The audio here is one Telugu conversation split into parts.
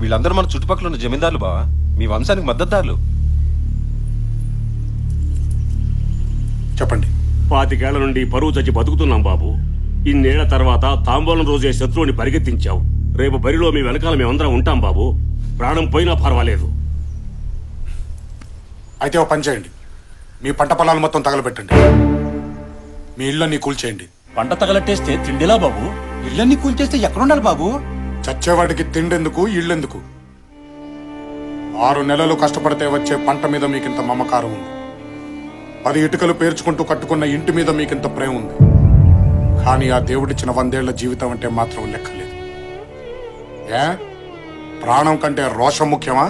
వీళ్ళందరూ మన చుట్టుపక్కల ఉన్న జమీందారులు బావా, మీ వంశానికి మద్దతుదారులు. చెప్పండి. 25 ఏళ్ల నుండి పరువు చచ్చి బతుకుతున్నాం బాబు. ఇన్నేళ్ల తర్వాత తాంబూలం రోజే శత్రువుని పరిగెత్తించావు. రేపు బరిలో మీ వెనకాల మేమందరం ఉంటాం బాబు. ప్రాణం పోయినా పర్వాలేదు. అయితే ఓ పని చేయండి, మీ పంట పొలాలు మొత్తం తగలబెట్టండి. మీ ఇళ్ళన్నీ కూల్చేయండి. పంట తగలట్టేస్తే తిండిలా బాబు? ఇళ్ళన్నీ కూల్చేస్తే ఎక్కడుండాలి బాబు? చచ్చేవాడికి తిండెందుకు, ఇళ్ళెందుకు? 6 నెలలు కష్టపడితే వచ్చే పంట మీద మీకింత మమకారం ఉంది. 10 ఇటుకలు పేర్చుకుంటూ కట్టుకున్న ఇంటి మీద మీకింత ప్రేమ ఉంది. కానీ ఆ దేవుడిచ్చిన 100 ఏళ్ల జీవితం అంటే మాత్రం లెక్కలేదు. ప్రాణం కంటే రోషం ముఖ్యమా?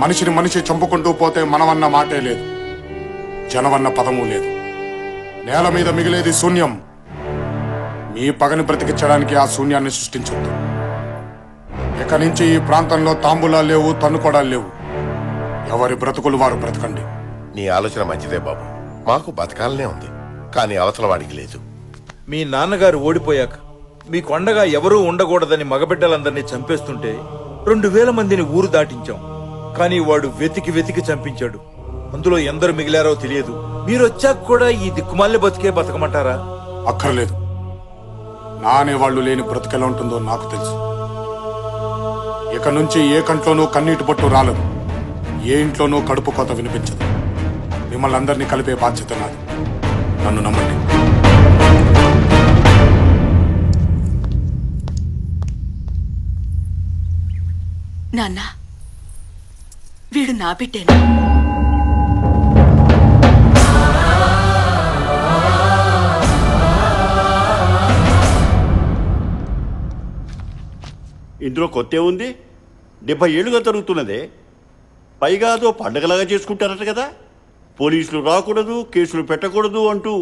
మనిషిని మనిషి చంపుకుంటూ పోతే మనమన్న మాటే లేదు, జనమన్న పదము లేదు. నేల మీద మిగిలేది శూన్యం. మీ పగని బ్రతికించడానికి ఆ శూన్యాన్ని సృష్టించొద్దు. ఇక నుంచి ఈ ప్రాంతంలో తాంబూలాలు లేవు, తన్నుకోడాలు లేవు. ఎవరి బ్రతుకులు వారు బ్రతకండి. నీ ఆలోచన మంచిదే బాబు, మాకు బతకాలనే ఉంది, కానీ అవతల వాడికి లేదు. మీ నాన్నగారు ఓడిపోయాక మీకు అండగా ఎవరూ ఉండకూడదని మగబిడ్డలందరినీ చంపేస్తుంటే 2000 మందిని ఊరు దాటించాం. కానీ వాడు వెతికి వెతికి చంపించాడు. అందులో ఎందరు మిగిలారో తెలియదు. మీరొచ్చాక కూడా ఈ దిక్కుమాలిన బతికే బతకమంటారా? అక్కర్లేదు. నా అనేవాళ్లు లేని బ్రతుకెలా ఉంటుందో నాకు తెలుసు. ఇక నుంచి ఏ కంట్లోనూ కన్నీటి బొట్టు రాలదు, ఏ ఇంట్లోనూ కడుపు కోత వినిపించదు. మిమ్మల్ని అందరినీ కలిపే బాధ్యత నాది. నన్ను నమ్మండి. నాన్న, వీడు నా బిడ్డేనా? ఇందులో కొత్త ఉంది. 70 ఏళ్లుగా జరుగుతున్నదే. పైగా అదో పండగలాగా చేసుకుంటారట కదా. పోలీసులు రాకూడదు, కేసులు పెట్టకూడదు అంటూ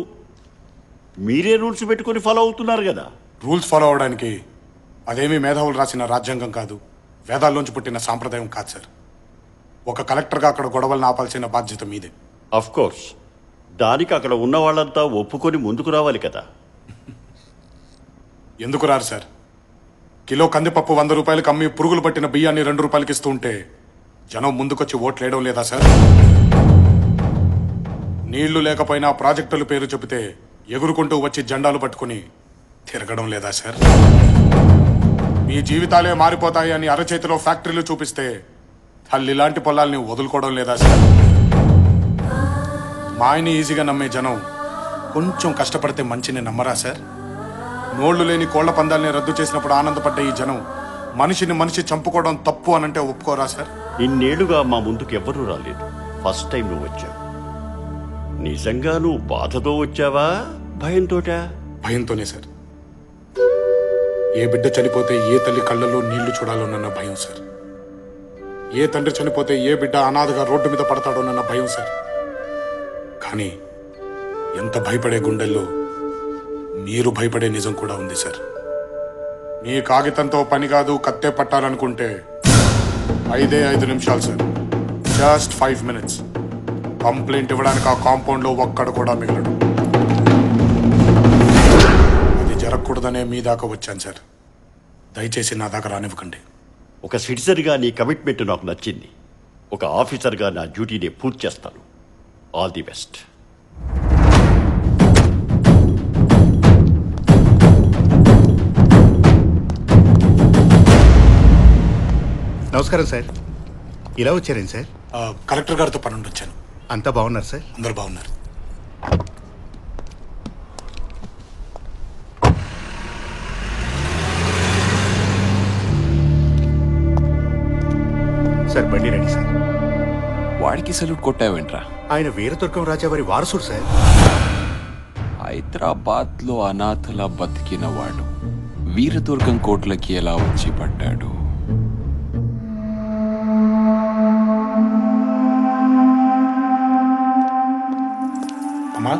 మీరే రూల్స్ పెట్టుకుని ఫాలో అవుతున్నారు కదా. రూల్స్ ఫాలో అవడానికి అదేమీ మేధావులు రాసిన రాజ్యాంగం కాదు, వేదాల్లోంచి పుట్టిన సాంప్రదాయం కాదు సార్. ఒక కలెక్టర్గా అక్కడ గొడవలను ఆపాల్సిన బాధ్యత మీదే. అఫ్ కోర్స్, దానికి అక్కడ ఉన్న వాళ్ళంతా ఒప్పుకొని ముందుకు రావాలి కదా. ఎందుకు రారు సార్? కిలో కందిపప్పు 100 రూపాయలకి అమ్మి పురుగులు పట్టిన బియ్యాన్ని 2 రూపాయలకి ఇస్తూ ఉంటే జనం ముందుకొచ్చి ఓట్లు వేయడం లేదా సార్? నీళ్లు లేకపోయినా ప్రాజెక్టుల పేరు చెబితే ఎగురుకుంటూ వచ్చి జెండాలు పట్టుకుని తిరగడం లేదా సార్? మీ జీవితాలే మారిపోతాయి అని అరచేతిలో ఫ్యాక్టరీలు చూపిస్తే తల్లిలాంటి పొలాల్ని వదులుకోవడం లేదా సార్? మాయని ఈజీగా నమ్మే జనం కొంచెం కష్టపడితే మంచిని నమ్మరా సార్? నోళ్లు లేని కోళ్ల పందాల్ని రద్దు చేసినప్పుడు ఆనందపడ్డ ఈ జనం మనిషిని మనిషి చంపుకోవడం తప్పు అనంటే ఒప్పుకోరా సార్? ఇన్నేళ్లుగా మా ముందుకు ఎవ్వరూ రాలేదు. ఫస్ట్ టైం నువ్వు వచ్చావు. నిజంగా నువ్వు బాధతో వచ్చావా, భయంతోటా? భయంతోనే సార్. ఏ బిడ్డ చనిపోతే ఏ తల్లి కళ్ళల్లో నీళ్లు చూడాలోనన్న భయం సార్. ఏ తండ్రి చనిపోతే ఏ బిడ్డ అనాథగా రోడ్డు మీద పడతాడోనన్న భయం సార్. కానీ ఎంత భయపడే గుండెల్లో మీరు భయపడే నిజం కూడా ఉంది సార్. మీ కాగితంతో పని కాదు, కత్తే పట్టాలనుకుంటే 5 నిమిషాలు సార్. Just 5 minutes. కంప్లైంట్ ఇవ్వడానికి ఆ కాంపౌండ్లో ఒక్కడు కూడా మిగలడు. అది జరగకూడదనే మీ దాకా వచ్చాను సార్. దయచేసి నా దాకా రానివ్వకండి. ఒక సిటిజన్గా నీ కమిట్మెంట్ నాకు నచ్చింది. ఒక ఆఫీసర్గా నా డ్యూటీని పూర్తి చేస్తాను. All the best. నమస్కారం సార్. ఇలా వచ్చారేం సార్? కలెక్టర్ గారితో పనుండి వచ్చాను. అంతా బాగున్నారు సార్? అందరు బాగున్నారు. సార్ బండి రెడీ సార్. వాడికి సల్యూట్ కొట్టావేంట్రా? ఆయన వీరదుర్గం రాజావారి వారసుడు సార్. హైదరాబాద్లో అనాథలా బతికినవాడు వీరదుర్గం కోట్లకి ఎలా వచ్చి పడ్డాడు? అమ్మా,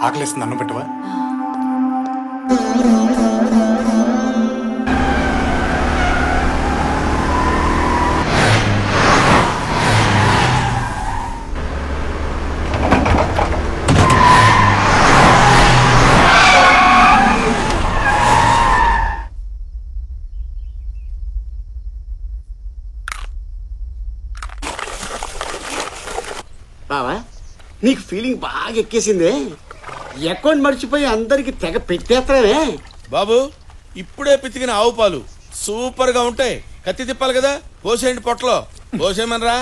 ఆకలేస్తుంది, అన్నం పెట్టవా? నీకు ఫీలింగ్ బాగా ఎక్కేసిందే. అకౌంట్ మర్చిపోయి అందరికి తెగ పెట్టేస్తానే. బాబు ఇప్పుడే పితికిన ఆవు పాలు సూపర్ గా ఉంటాయి. కత్తి తిప్పాలి కదా, పోసేయండి పొట్టలో. పోసేయమనరా.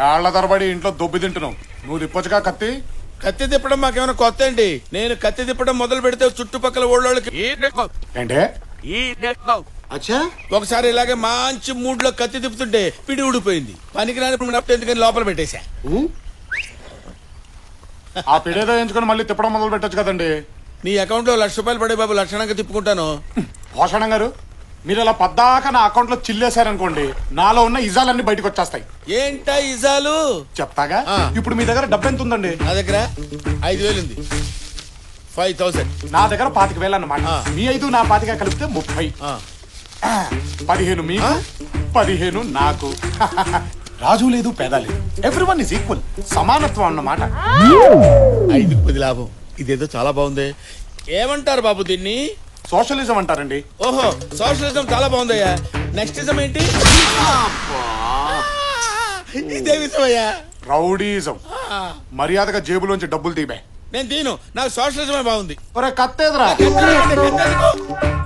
ఏళ్ల తరబడి ఇంట్లో దొబ్బి తింటున్నావు, నువ్వు తిప్పొచ్చుగా కత్తి. కత్తి తిప్పడం మాకేమైనా కొత్త అండి? నేను కత్తి తిప్పడం మొదలు పెడితే చుట్టుపక్కల ఊళ్ళోళ్ళకి ఏంటే ఒకసారి ఇలాగే మంచి మూడ్ లో కత్తి తిప్పుతుంటే పిడి ఊడిపోయింది. పనికిరాని ఎందుకని లోపల పెట్టేశా. ఆ పిడేదో ఎంచుకొని మళ్ళీ తిప్పడం మొదలు పెట్టచ్చు కదండి. నీ అకౌంట్ లో ₹1,00,000 పడే బాబు, లక్షణంగా తిప్పుకుంటాను. భూషణం గారు, మీరు ఇలా పద్దాక నా అకౌంట్ లో చిల్లేశారనుకోండి, నాలో ఉన్న ఇజాలన్నీ బయటకు వచ్చేస్తాయి. ఏంటా ఇజాలు చెప్తాగా. ఇప్పుడు మీ దగ్గర డబ్బు ఎంత ఉందండి? నా దగ్గర 5,000 ఉంది. 5,000. నా దగ్గర 25,000 అన్నమాట. మీ 5 నా 25 కలిపితే 30. 15 మీకు, 15 నాకు. రాజు లేదు, పేద లేదు, ఎవ్రీవన్ ఇస్ ఈక్వల్. సమానత్వం అన్నమాట. 5కి 10 లాభం. ఇదేదో చాలా బాగుంది. ఏమంటారు బాబు దీన్ని? సోషలిజం అంటారండి. ఓహో, సోషలిజం చాలా బాగుందయ్యా. నెక్స్ట్ ఇజం ఏంటి? ఇదే విషమయ్యా. రౌడీజం. మర్యాదగా జేబులోంచి డబ్బులు తీబే. నేను తీను, నాకు సోషలిజమే బాగుంది. కత్తేదరా,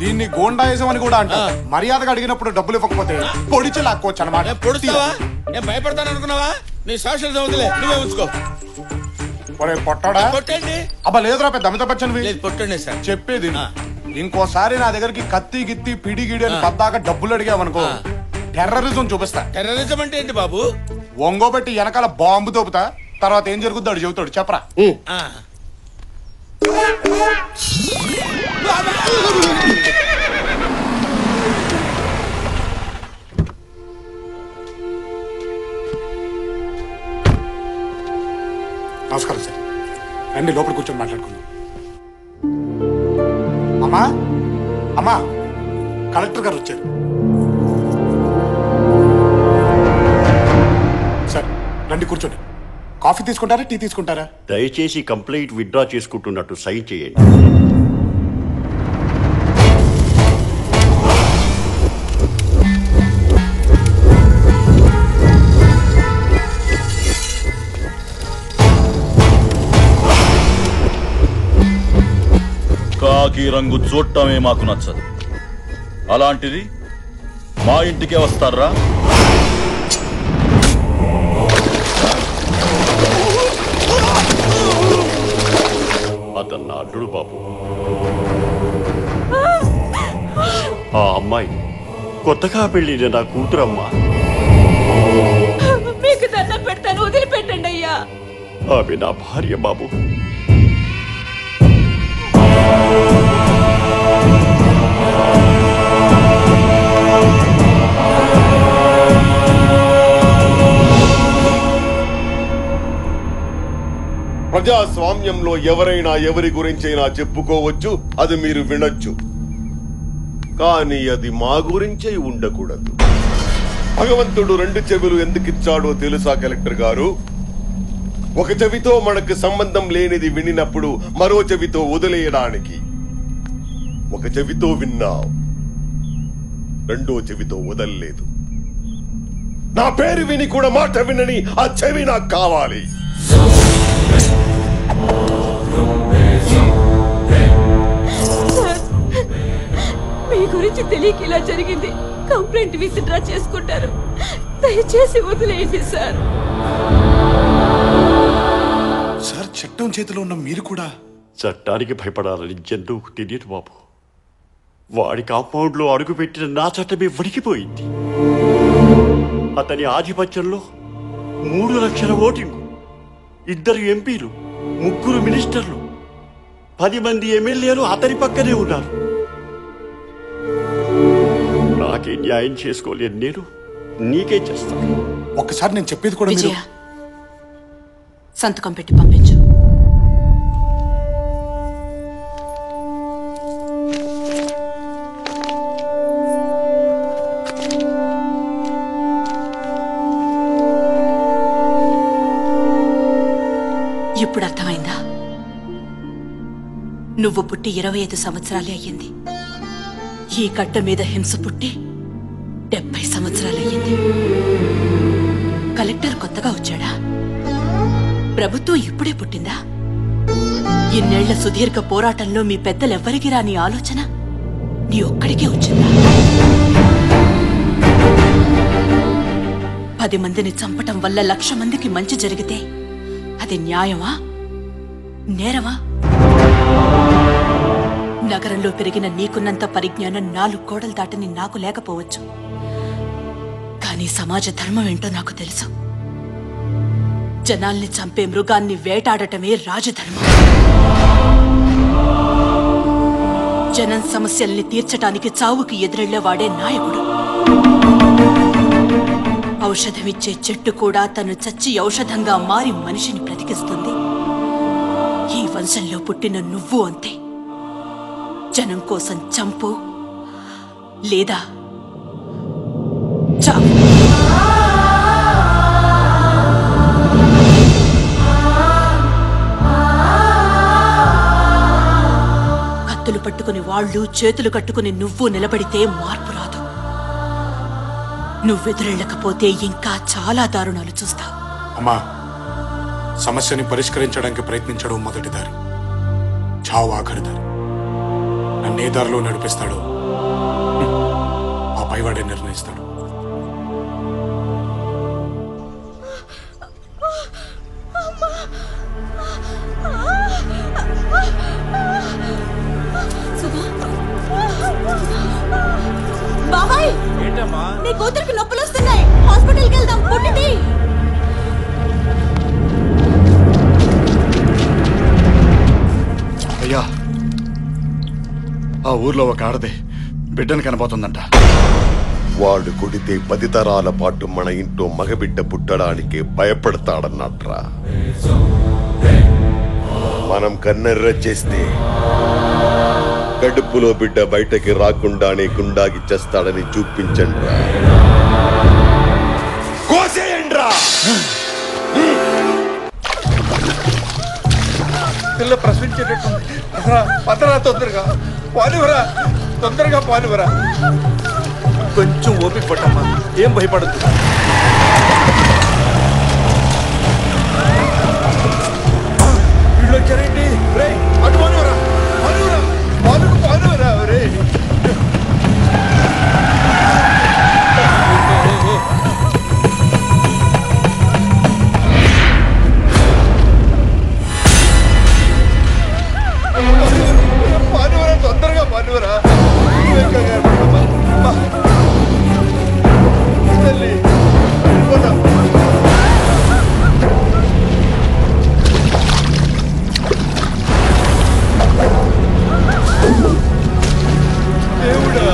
దీన్ని గోండాయిజం అని కూడా అంటారు. మర్యాదగా అడిగినప్పుడు డబ్బులు ఇవ్వకపోతే పొడిచి లాక్కోవచ్చు అన్నమాట. పొడుస్తావా? నేను భయపడతాను అనుకున్నావా? నీ సోషలిజం వదిలే, నువ్వే ఉంచుకో. పొట్టాడా? కొట్టండి. అబ్బా లేదురా, పెద్ద అమితాబ్ బచ్చన్ పొట్టండి సార్. చెప్పేది ఇంకోసారి నా దగ్గరికి కత్తి గిత్తి పిడి గిడి అని పద్దాక డబ్బులు అడిగావనుకో, టెర్రరిజం చూపిస్తా. టెర్రరిజం అంటే ఏంటి బాబు? ఒంగోబెట్టి వెనకాల బాంబు తోపుతా, తర్వాత ఏం జరుగుద్దో అడు చెబుతాడు. చెప్పరా. నమస్కారం సార్, రండి లోపల కూర్చొని మాట్లాడుకుందాం. అమ్మా అమ్మా, కలెక్టర్ గారు వచ్చారు. సార్ రండి కూర్చోండి. కాఫీ తీసుకుంటారా, టీ తీసుకుంటారా? దయచేసి కంప్లైంట్ విత్డ్రా చేసుకుంటున్నట్టు సైన్ చేయండి. కాకి రంగు చూడటమే మాకు నచ్చదు. అలాంటిది మా ఇంటికే వస్తారా? అతను నా అల్లుడు బాబు. ఆ అమ్మాయి కొత్తగా పెళ్ళిన నా కూతురమ్మా. మీకు దండం పెడతాను, వదిలిపెట్టండి అయ్యా. ఆమె నా భార్య బాబు. ప్రజాస్వామ్యంలో ఎవరైనా ఎవరి గురించైనా చెప్పుకోవచ్చు, అది మీరు వినొచ్చు. కానీ అది మా గురించే ఉండకూడదు. భగవంతుడు 2 చెవులు ఎందుకిచ్చాడో తెలుసా కలెక్టర్ గారు? ఒక చెవితో మనకు సంబంధం లేనిది వినినప్పుడు మరో చెవితో వదిలేయడానికి. ఒక చెవితో విన్నావు, రెండో చెవితో వదలలేదు. నా పేరు విని కూడా మాట వినని ఆ చెవి నాకు కావాలి. మీ గురించి తెలియక ఇలా జరిగింది. కంప్లైంట్ విత్డ్రా చేసుకుంటారు, దయచేసి వదిలేయండి సార్. సార్ చట్టం చేతిలో ఉన్న మీరు కూడా చట్టానికి భయపడాలని జంతువుకు తెలియదు బాబు. వాడి కాంపౌండ్ లో అడుగుపెట్టిన నా చట్టమే వణికిపోయింది. అతని ఆధిపత్యంలో 3 లక్షల ఓటింగు, 2 ఎంపీలు, 3 మినిస్టర్లు, 10 మంది ఎమ్మెల్యేలు అతని పక్కనే ఉన్నారు. నాకే న్యాయం చేసుకోలేను నేను, నీకే చేస్తాను. ఒక్కసారి నేను చెప్పేది కూడా మీరు విజయ, సంతకం పెట్టి పంపించు. ఇప్పుడు అర్థమైందా? నువ్వు పుట్టి 25 సంవత్సరాలే అయ్యింది. ఈ గడ్డ మీద హింస పుట్టి 70 సంవత్సరాలు అయ్యింది. కలెక్టర్ కొత్తగా వచ్చాడా? ప్రభుత్వం ఇప్పుడే పుట్టిందా? ఇన్నేళ్ల సుదీర్ఘ పోరాటంలో మీ పెద్దలెవ్వరికి రాని ఆలోచన నీ ఒక్కడికే వచ్చిందా? 10 మందిని చంపటం వల్ల 1,00,000 మందికి మంచి జరిగితే అది న్యాయమా, నేరమా? నగరంలో పెరిగిన నీకున్నంత పరిజ్ఞానం 4 గోడలు దాటని నాకు లేకపోవచ్చు. కానీ సమాజ ధర్మం ఏంటో నాకు తెలుసు. జనాల్ని చంపే మృగాన్ని వేటాడటమే రాజధర్మం. జనం సమస్యల్ని తీర్చటానికి చావుకి ఎదురెళ్లేవాడే నాయకుడు. ఔషధమిచ్చే చెట్టు కూడా తను చచ్చి ఔషధంగా మారి మనిషిని బ్రతికిస్తుంది. ఈ వంశంలో పుట్టిన నువ్వు అంతే. జనం కోసం చంపు లేదా చావు. కత్తులు పట్టుకుని వాళ్ళు, చేతులు కట్టుకుని నువ్వు నిలబడితే మార్పు రాదు. నువ్వెదురెళ్ళకపోతే ఇంకా చాలా దారుణాలు చూస్తావు. అమ్మా, సమస్యని పరిష్కరించడానికి ప్రయత్నించడం మొదటి దారి, చావు ఆఖరి దారి. నన్ను ఏ దారిలో నడిపిస్తాడో ఆ పైవాడే నిర్ణయిస్తాడు. బాబాయ్, నీ కూతురికి నొప్పులు వస్తున్నాయి, హాస్పిటల్కి వెళ్దాం. పుట్టింది. అయ్యా, ఆ ఊర్లో ఒక ఆడది బిడ్డను కనబోతుందంట. వాడు కొడితే 10 తరాల పాటు మన ఇంట్లో మగబిడ్డ పుట్టడానికి భయపడతాడన్నట్రా. మనం కన్నెర్ర చేస్తే కడుపులో బిడ్డ బయటకి రాకుండానే గుండాగి చేస్తాడని చూపించండి. కోసేయండ్రా. పిల్ల ప్రశ్నించేటట్టుంది. పదరా, తొందరగా పాలువరా, తొందరగా పాలువరా. కొంచెం ఓపిక పట్టమ్మా, ఏం భయపడద్దు. వీళ్ళు వచ్చారేంటి? రే, అటు పాలువరా, పాలువరా, పాలుకు పాలువరా. రే, పాలువరా, తొందరగా పాలువరా. తల్లి దేవుడా.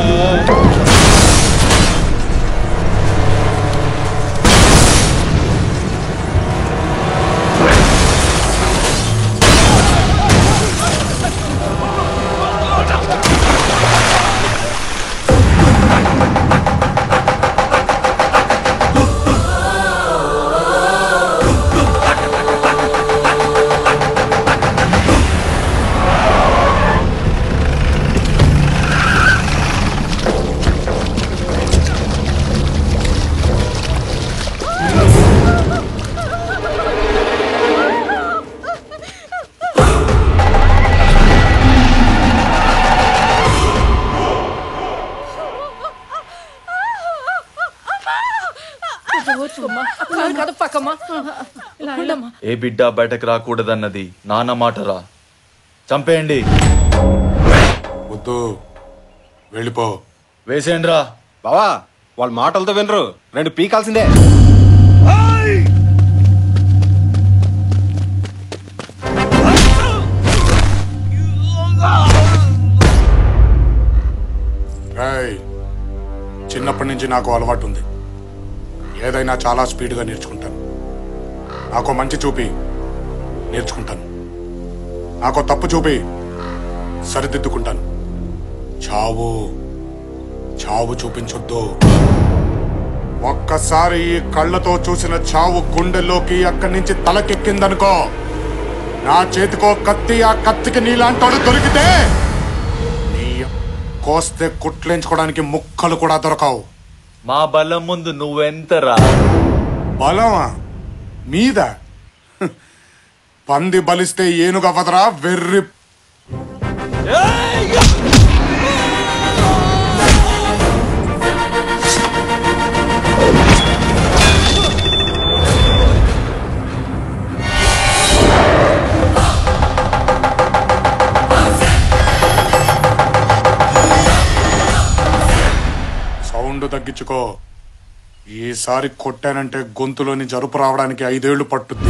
ఏ బిడ్డ బయటకు రాకూడదన్నది నాన్న మాటరా. చంపేయండి. వద్దు, వెళ్ళిపో. వేసేయండిరా. బావా, వాళ్ళ మాటలతో వినరు, 2 పీకాల్సిందే. చిన్నప్పటి నుంచి నాకు అలవాటు ఉంది. ఏదైనా చాలా స్పీడ్గా నేర్చుకుంటాను. నాకు మంచి చూపి నేర్చుకుంటాను, నాకు తప్పు చూపి సరిదిద్దుకుంటాను. చావు చావు చూపించొద్దు. ఒక్కసారి ఈ కళ్ళతో చూసిన చావు గుండెల్లోకి అక్కడి నుంచి తలకెక్కిందనుకో, నా చేతికో కత్తి, ఆ కత్తికి నీలాంటోడు దొరికితే నీ కోస్తే కుట్లేంచుకోవడానికి ముక్కలు కూడా దొరకవు. మా బలం ముందు నువ్వెంతరా? బలమా మీద? పంది బలిస్తే ఏనుగవ్వదరా వెర్రి. సౌండ్ తగ్గించుకో. ఈసారి కొట్టానంటే గొంతులోని జరుపు రావడానికి 5 ఏళ్లు పట్టుద్ది.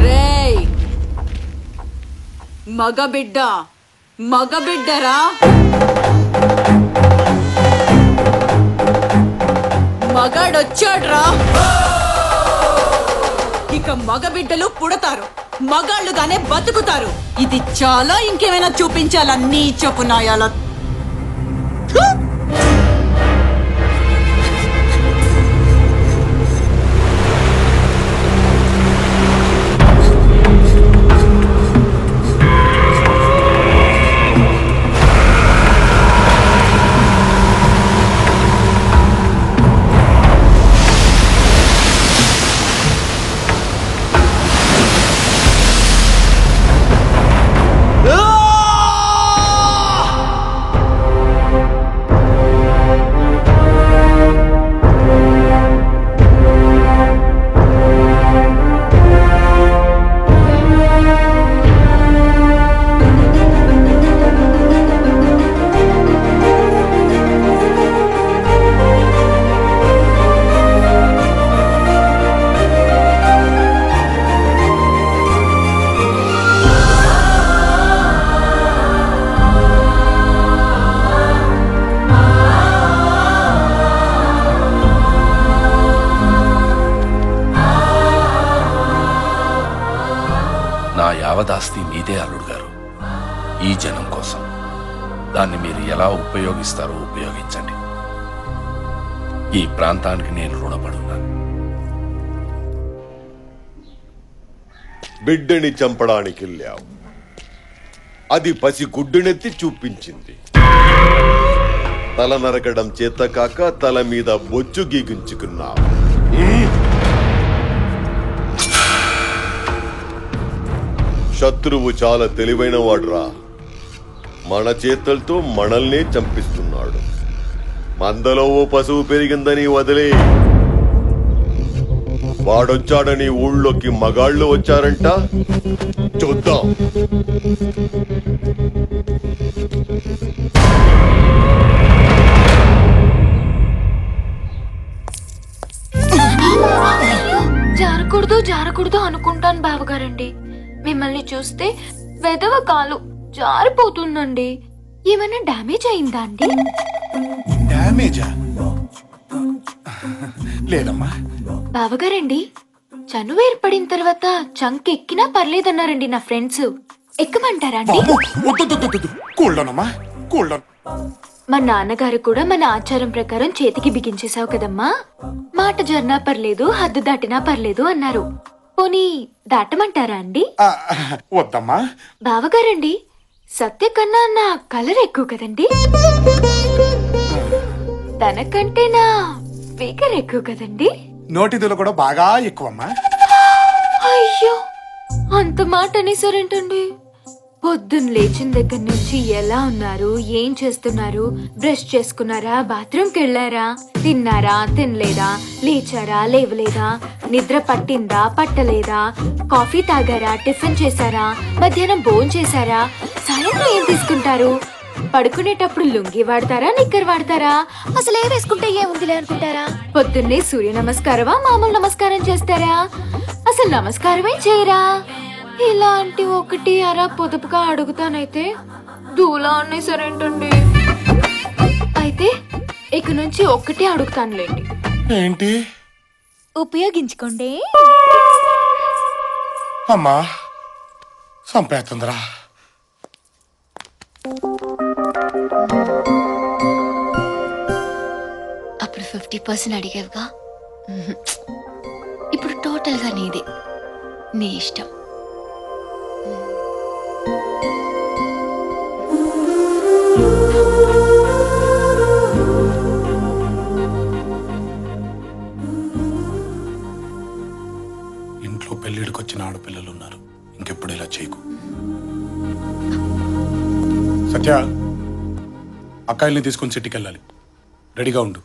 రేయ్ మగబిడ్డరా, మగాడొచ్చాడ్రా. ఇక మగబిడ్డలు పుడతారు, మగాళ్ళుగానే బతుకుతారు. ఇది చాలా, ఇంకేమైనా చూపించాలా నీ చెప్పునాయాల? యావదాస్తి మీదే అల్లుడు గారు. ఈ జనం కోసం దాన్ని మీరు ఎలా ఉపయోగిస్తారో ఉపయోగించండి. ఈ ప్రాంతానికి నేను రుణపడున్నాను. బిడ్డని చంపడానికి వెళ్ళావు, అది పసి గుడ్డునెత్తి చూపించింది. తల నరకడం చేత కాక తల మీద బొచ్చు గీగించుకున్నావు. శత్రువు చాలా తెలివైన వాడురా. మన చేతులతో మనల్నే చంపిస్తున్నాడు. మందలో ఓ పశువు పెరిగిందని వదిలే, వాడొచ్చాడని ఊళ్ళోకి మగాళ్ళు వచ్చారంట. చూద్దాం. జారకూడదు అనుకుంటాను బావగారండి. మిమ్మల్ని చూస్తే వెదవ కాలు జారిపోతుందండి. ఏమైనా డ్యామేజ్ అయిందా అండి? డ్యామేజా? లేదమ్మా. బావగారండి, చనువు ఏర్పడిన తర్వాత చంక్ ఎక్కినా పర్లేదన్నారండి నా ఫ్రెండ్స్. ఎక్కమంటారా అండి? మా నాన్నగారు కూడా మన ఆచారం ప్రకారం చేతికి బిగించేశావు కదమ్మా, మాట జరినా పర్లేదు, హద్దు దాటినా పర్లేదు అన్నారు. పోనీ దాటమంటారా అండి? వద్దమ్మా. బావగారండి, సత్య కన్నా నా కలర్ ఎక్కువ కదండి, తనకంటే నా ఫిగర్ ఎక్కువ కదండి, నోటిదులు కూడా బాగా ఎక్కువమ్మా. అయ్యో, అంత మాట అనేసారేంటండి? పొద్దున్న లేచిన దగ్గర నుంచి ఎలా ఉన్నారు, ఏం చేస్తున్నారు, బ్రష్ చేసుకున్నారా, బాత్రూమ్కి వెళ్ళారా, తిన్నారా, తినలేదా, లేచారా, లేవలేదా, నిద్ర పట్టిందా, పట్టలేదా, కాఫీ తాగారా, టిఫిన్ చేశారా, మధ్యాహ్నం భోజనం చేశారా, సాయంత్రం ఏం తీసుకుంటారు, పడుకునేటప్పుడు లుంగి వాడతారా, నిక్కర్ వాడతారా, అసలు ఏ వేసుకుంటే ఏముందిలే అనుకుంటారా, పొద్దున్నే సూర్య నమస్కారమా, మామూలు నమస్కారం చేస్తారా, అసలు నమస్కారమే చేయరా? ఇలాంటి ఒకటి అరా పొదుపుగా అడుగుతానైతే దూలా అనేసారేంటండి? అయితే ఇక నుంచి ఒక్కటే అడుగుతానులేండి. ఏంటి? ఉపయోగించుకోండి. అమ్మా సంపేతుందిరా. అప్పుడు 50% అడిగావుగా, ఇప్పుడు టోటల్ గా నీదే. నీ ఇష్టం. ఇంట్లో పెళ్లిడికి వచ్చిన ఆడపిల్లలు ఉన్నారు, ఇంకెప్పుడు ఇలా చేయకు. సత్య, అక్కాయిల్ని తీసుకుని సిటీకి వెళ్ళాలి. రెడీగా ఉండు.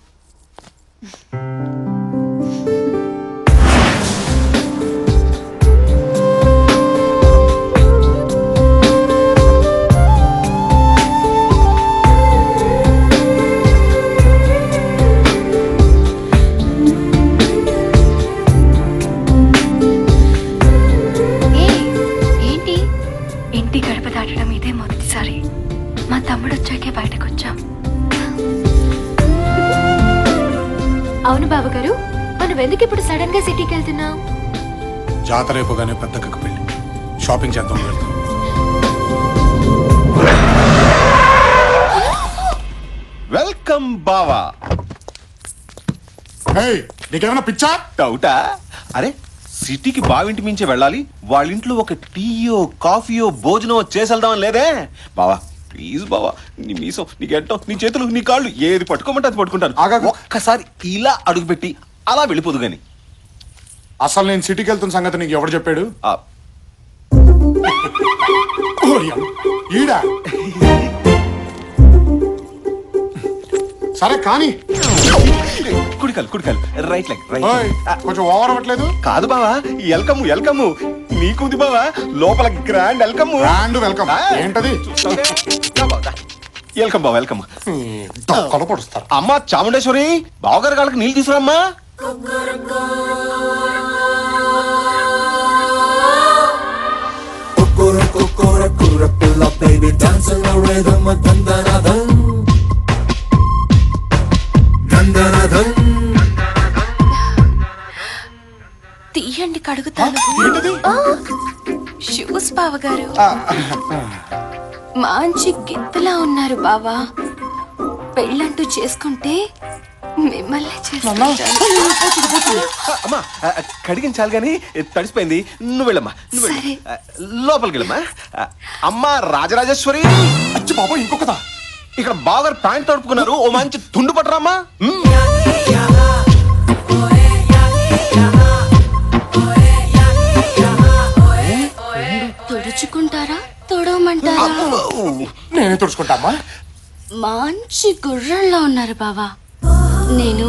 ఏంటి ఇంటి గడప దాటడం ఇదే మొదటిసారి. మా తమ్ముడు వచ్చాకే బయటకు వచ్చాం. అవును బాబుగారు, మనం ఎందుకు ఇప్పుడు సడన్ గా సిటీకి వెళ్తున్నాం? జాతర అయిపోగానే పెద్దక్కకు పెళ్లి, షాపింగ్ చేద్దాం వెళ్తాం. వెల్కమ్ బావా. నీకేమైనా పిచ్చా? డౌటా? అరే సిటీకి బావింటి మించే వెళ్ళాలి, వాళ్ళ ఇంట్లో ఒక టీయో కాఫీయో భోజనం చేసేద్దామని లేదే బావా. ప్లీజ్ బావా, నీ మీసం, నీ గెట్టం, నీ చేతులు, నీ కాళ్ళు ఏది పట్టుకోమంటే అది పట్టుకుంటాను. ఒక్కసారి ఇలా అడుగుపెట్టి అలా వెళ్ళిపోదు గాని. అసలు నేను సిటీకి వెళ్తున్న సంగతి నీకు ఎవరు చెప్పాడు? ఈడా సరే కానీ కుడికాలు రైట్ లెగ్ రైట్. కొంచెం ఓవర్ అవ్వట్లేదు? కాదు బావా, వెల్కమ్ నీకుంది బావా, లోపల గ్రాండ్ వెల్కమ్. గ్రాండ్ వెల్కమ్ ఏంటది? వెల్కమ్ బావా, వెల్కమ్. పొడుస్తారు అమ్మా చాముండేశ్వరి, బావగారి కాళ్ళకి నీళ్ళు తీసుకురామ్మా. తీయండి కడుగుతాను. షూస్ బావగారు, మంచి గిత్తలా ఉన్నారు బావా. పెళ్ళంటూ చేసుకుంటే మిమ్మల్ని అమ్మా కడిగించాలి గాని తడిసిపోయింది. నువ్వు వెళ్ళమ్మా, నువ్వు వెళ్ళి లోపలికి వెళ్ళమ్మా. అమ్మా రాజరాజేశ్వరి, అచ్చి బాబు ఇంకొకదా, ఇక్కడ బావగారు ప్యాంట్ తడుపుకున్నారు, ఓ మంచి తుండు పట్టరామ్మా. తుడుచుకుంటారా, తొడవమంటారా? నేనే తుడుచుకుంటామా. మంచి గుర్రంలా ఉన్నారు బావా. నేను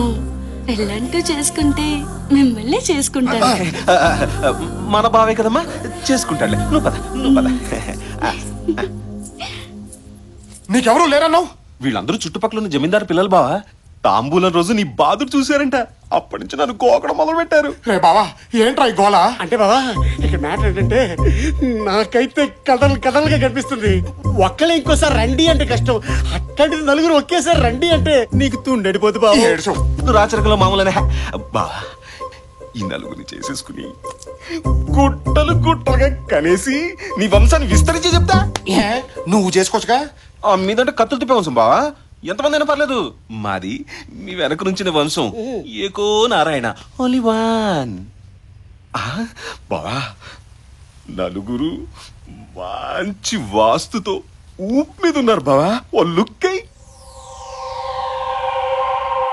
పెళ్ళంటూ చేసుకుంటే మిమ్మల్ని చేసుకుంటాను. మన బావే కదమ్మా, చేసుకుంటాడులే. నువ్వు పద. నీకెవరు లేరన్నావు? వీళ్ళందరూ చుట్టుపక్కల ఉన్న జమీందారు పిల్లలు బావా. తాంబూలం రోజు నీ బాధలు చూశారంట, అప్పటి నుంచి నన్ను గోకడం మొదలు పెట్టారు. రే బావా, ఏంట్రా ఈ గోల? అంటే బావా, ఇక్కడ మ్యాటర్ ఏంటంటే నాకైతే కథలుగా కనిపిస్తుంది. ఒక్కలే ఇంకోసారి రండి అంటే కష్టం, అట్లాంటి నలుగురు ఒకేసారి రండి అంటే నీకు తుండడిపోతు బావా. రాచరికంలో మామూలనే బావా. ఈ నలుగురిని చేసేసుకుని గుట్టలుగా కనేసి నీ వంశాన్ని విస్తరించి చెప్తా. నువ్వు చేసుకోవచ్చుగా. మీదంటే కత్తులు తిప్పే వంశం బావా, ఎంతమంది అయినా పర్లేదు. మాది మీ వెనక నుంచిన వంశం, ఏకో నారాయణ, ఓన్లీ వన్. బావా నలుగురు మంచి వాస్తుతో ఊపు మీద ఉన్నారు బావా. ఓ లుక్